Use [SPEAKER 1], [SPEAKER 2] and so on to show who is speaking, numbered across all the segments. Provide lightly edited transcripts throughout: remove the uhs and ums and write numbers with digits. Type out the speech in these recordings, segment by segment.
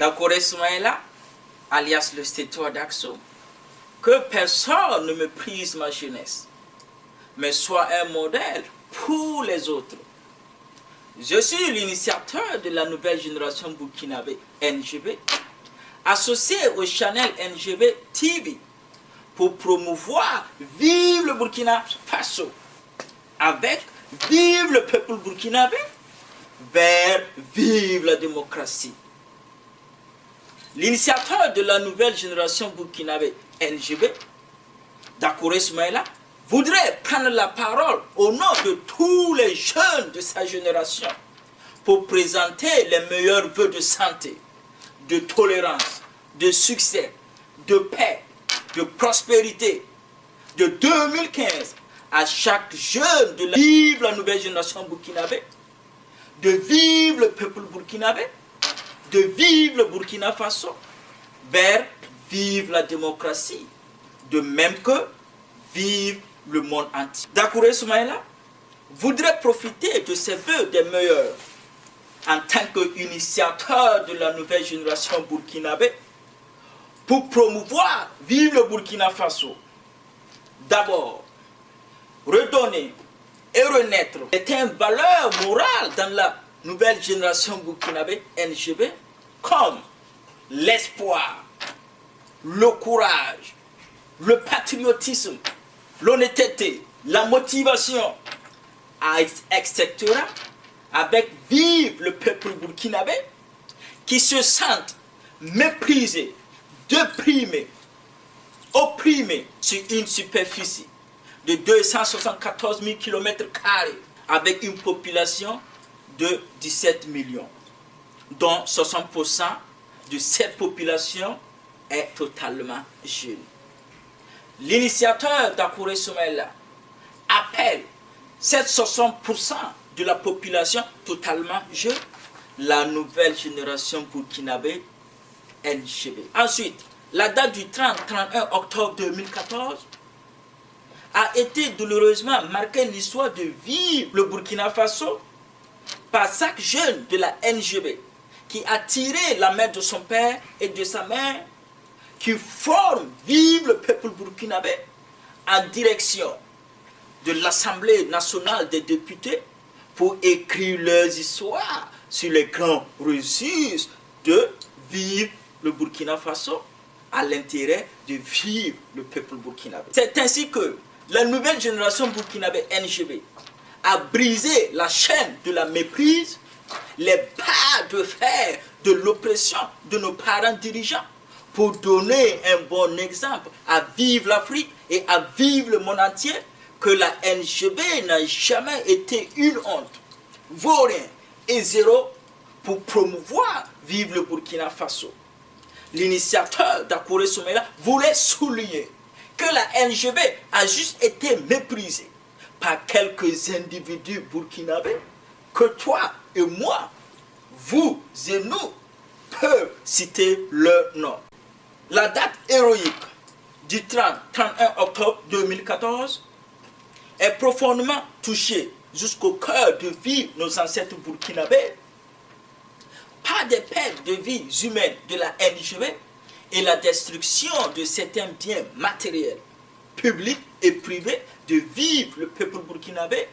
[SPEAKER 1] Dakore Soumaïla, alias le Stétois d'Axo, que personne ne méprise ma jeunesse, mais soit un modèle pour les autres. Je suis l'initiateur de la nouvelle génération burkinabé NGB, associé au channel NGB TV, pour promouvoir Vive le Burkina Faso, avec Vive le peuple burkinabé, vers Vive la démocratie. L'initiateur de la nouvelle génération burkinabé NGB, Dakore Soumaïla, voudrait prendre la parole au nom de tous les jeunes de sa génération pour présenter les meilleurs vœux de santé, de tolérance, de succès, de paix, de prospérité de 2015 à chaque jeune de Vive la nouvelle génération burkinabé, de Vive le peuple burkinabé, de Vive le Burkina Faso, vers Vive la démocratie, de même que Vive le monde entier. Dakore Soumaïla voudrait profiter de ces vœux des meilleurs en tant qu'initiateur de la nouvelle génération burkinabé pour promouvoir Vive le Burkina Faso. D'abord, redonner et renaître certaines valeurs morales dans la nouvelle génération burkinabé NGB, comme l'espoir, le courage, le patriotisme, l'honnêteté, la motivation, etc. avec Vive le peuple burkinabé qui se sentent méprisés, déprimés, opprimés sur une superficie de 274 000 km² avec une population de 17 millions, dont 60% de cette population est totalement jeune. L'initiateur Dakore Soumaïla appelle cette 60% de la population totalement jeune la nouvelle génération burkinabé NGB. Ensuite, la date du 30-31 octobre 2014 a été douloureusement marquée l'histoire de Vive le Burkina Faso par chaque jeune de la NGB qui a tiré la main de son père et de sa mère, qui forment Vive le peuple burkinabé en direction de l'Assemblée nationale des députés pour écrire leurs histoires sur les grands registres de Vive le Burkina Faso à l'intérêt de Vive le peuple burkinabé. C'est ainsi que la nouvelle génération burkinabé NGB a brisé la chaîne de la méprise, les barres de fer de l'oppression de nos parents dirigeants pour donner un bon exemple à Vive l'Afrique et à Vive le monde entier que la NGB n'a jamais été une honte, vaut rien et zéro pour promouvoir Vive le Burkina Faso. L'initiateur Dakore Soumaïla voulait souligner que la NGB a juste été méprisée par quelques individus burkinabés que toi et moi, vous et nous, peuvent citer leur nom. La date héroïque du 30-31 octobre 2014 est profondément touchée jusqu'au cœur de vie de nos ancêtres burkinabés par des pertes de vies humaines de la NGB et la destruction de certains biens matériels, publics et privés de Vive le peuple burkinabé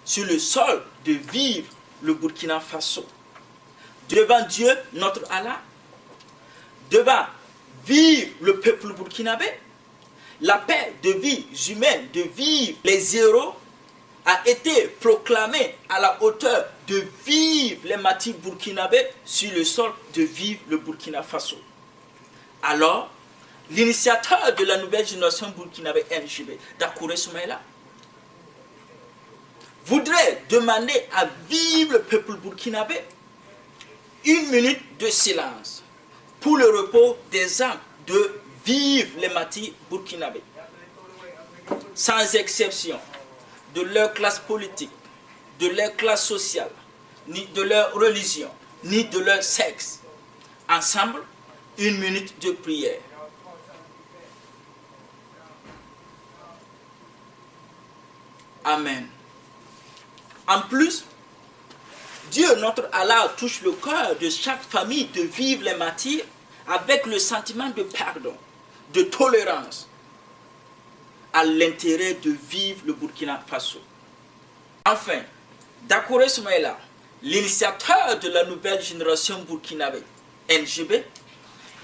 [SPEAKER 1] sur le sol de Vive le Burkina Faso. Devant Dieu, notre Allah, devant Vive le peuple burkinabé, la paix de vie humaine, de Vive les héros, a été proclamée à la hauteur de Vive les martyrs burkinabés sur le sol de Vive le Burkina Faso. Alors, l'initiateur de la nouvelle génération burkinabé NGB, Dakore Soumaïla, voudrait demander à Vive le peuple burkinabé 1 minute de silence pour le repos des âmes de Vive les martyrs burkinabés, sans exception de leur classe politique, de leur classe sociale, ni de leur religion, ni de leur sexe. Ensemble, 1 minute de prière. Amen. En plus Dieu, notre Allah, touche le cœur de chaque famille de vivre les martyrs avec le sentiment de pardon, de tolérance, à l'intérêt de vivre le Burkina Faso. Enfin, Dakore Soumaïla, l'initiateur de la nouvelle génération burkinabé, NGB,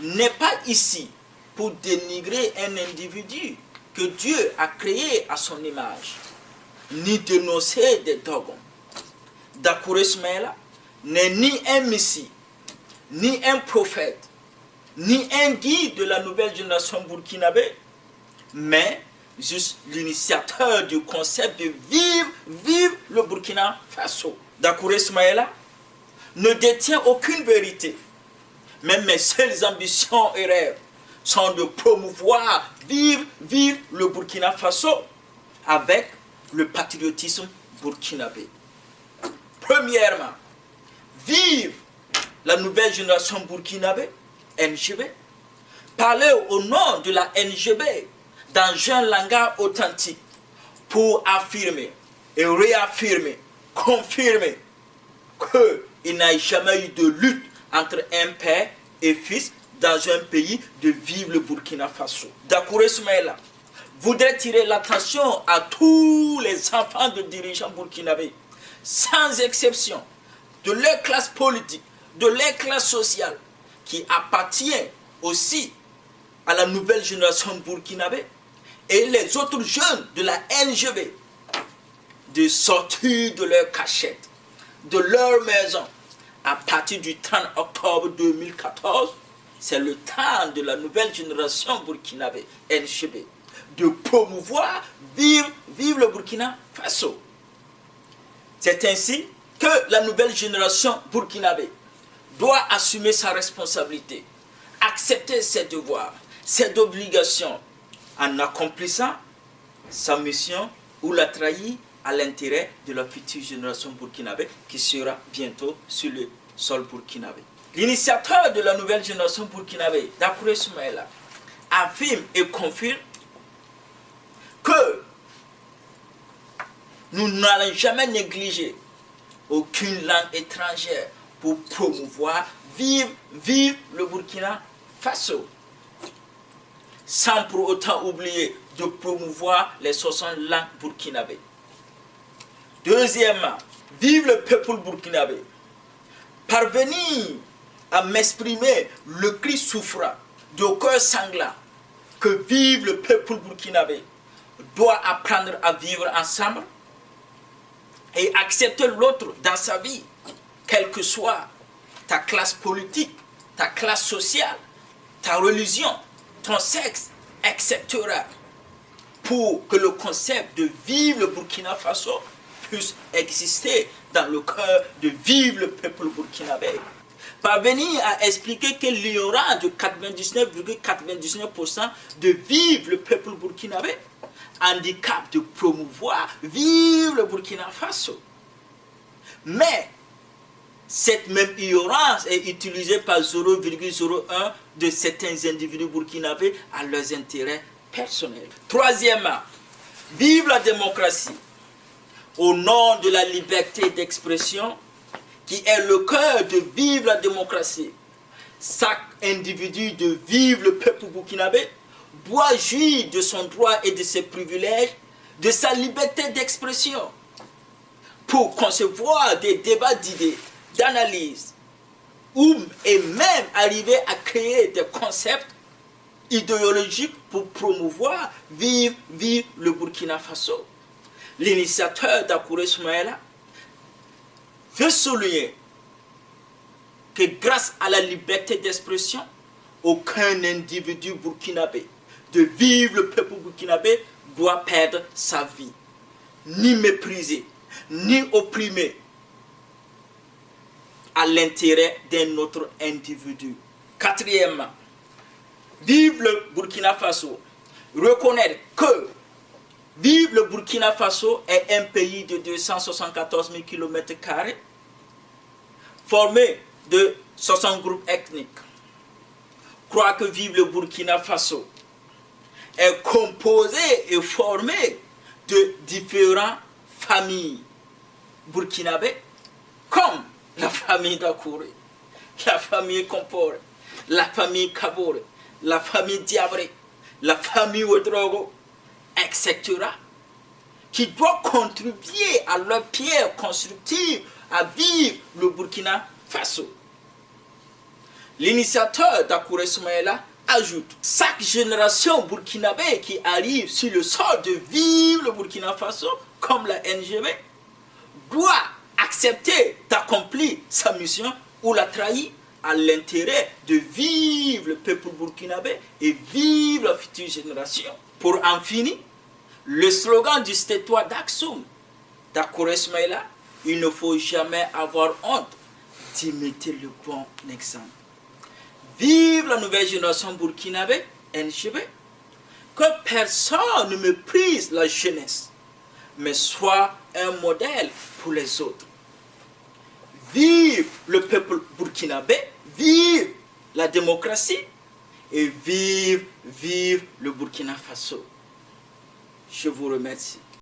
[SPEAKER 1] n'est pas ici pour dénigrer un individu que Dieu a créé à son image, ni dénoncer des dogmes. Dakore Soumaïla n'est ni un messie, ni un prophète, ni un guide de la nouvelle génération burkinabé, mais juste l'initiateur du concept de vivre le Burkina Faso. Dakore Soumaïla ne détient aucune vérité, mais mes seules ambitions et rêves sont de promouvoir, vivre le Burkina Faso avec le patriotisme burkinabé. Premièrement, vive la nouvelle génération burkinabé, NGB, parler au nom de la NGB dans un langage authentique pour affirmer et réaffirmer, confirmer qu'il n'y a jamais eu de lutte entre un père et fils dans un pays de vivre le Burkina Faso. Dakore Soumaïla voudrait tirer l'attention à tous les enfants de dirigeants burkinabés, sans exception, de leur classe politique, de leur classe sociale, qui appartient aussi à la nouvelle génération burkinabé, et les autres jeunes de la NGB, de sortir de leur cachette, de leur maison, à partir du 30 octobre 2014, c'est le temps de la nouvelle génération burkinabé, NGB, de promouvoir, vivre le Burkina Faso. C'est ainsi que la nouvelle génération burkinabé doit assumer sa responsabilité, accepter ses devoirs, ses obligations, en accomplissant sa mission ou la trahir à l'intérêt de la future génération burkinabé qui sera bientôt sur le sol burkinabé. L'initiateur de la nouvelle génération burkinabé, Dakore Soumaïla, affirme et confirme que nous n'allons jamais négliger aucune langue étrangère pour promouvoir, vivre le Burkina Faso, sans pour autant oublier de promouvoir les 60 langues burkinabées. Deuxièmement, vive le peuple burkinabé. Parvenir à m'exprimer le cri souffrant de cœur sanglant que vive le peuple burkinabé doit apprendre à vivre ensemble et accepter l'autre dans sa vie, quelle que soit ta classe politique, ta classe sociale, ta religion, ton sexe, etc. pour que le concept de vivre le Burkina Faso puisse exister dans le cœur de vivre le peuple burkinabé. Parvenir à expliquer qu'il y aura de 99,99% de vivre le peuple burkinabé, handicap de promouvoir, vivre le Burkina Faso. Mais cette même ignorance est utilisée par 0,01 de certains individus burkinabés à leurs intérêts personnels. Troisièmement, vive la démocratie au nom de la liberté d'expression qui est le cœur de vivre la démocratie. Chaque individu de vivre le peuple burkinabé doit jouir de son droit et de ses privilèges, de sa liberté d'expression, pour concevoir des débats d'idées, d'analyse, et même arriver à créer des concepts idéologiques pour promouvoir, vivre le Burkina Faso. L'initiateur Dakore Soumaïla veut souligner que grâce à la liberté d'expression, aucun individu burkinabé de vivre le peuple burkinabé doit perdre sa vie, ni méprisé, ni opprimé à l'intérêt d'un autre individu. Quatrièmement, vive le Burkina Faso, reconnaître que vive le Burkina Faso est un pays de 274 000 km², formé de 60 groupes ethniques. Croire que vive le Burkina Faso est composé et formé de différentes familles burkinabées, comme la famille Dakouré, la famille Compaoré, la famille Kaboré, la famille Diabré, la famille Ouedraogo, etc., qui doivent contribuer à leur pierre constructive à vivre le Burkina Faso. L'initiateur Dakouré Soumaïla ajoute: chaque génération burkinabé qui arrive sur le sol de vivre le Burkina Faso, comme la NGB, doit accepter d'accomplir sa mission ou la trahir à l'intérêt de vivre le peuple burkinabé et vivre la future génération. Pour en finir, le slogan du territoire d'Aksum, Dakouré Soumaïla, il ne faut jamais avoir honte d'imiter le bon exemple. Vive la nouvelle génération burkinabé, NGB, que personne ne méprise la jeunesse, mais soit un modèle pour les autres. Vive le peuple burkinabé, vive la démocratie et vive le Burkina Faso. Je vous remercie.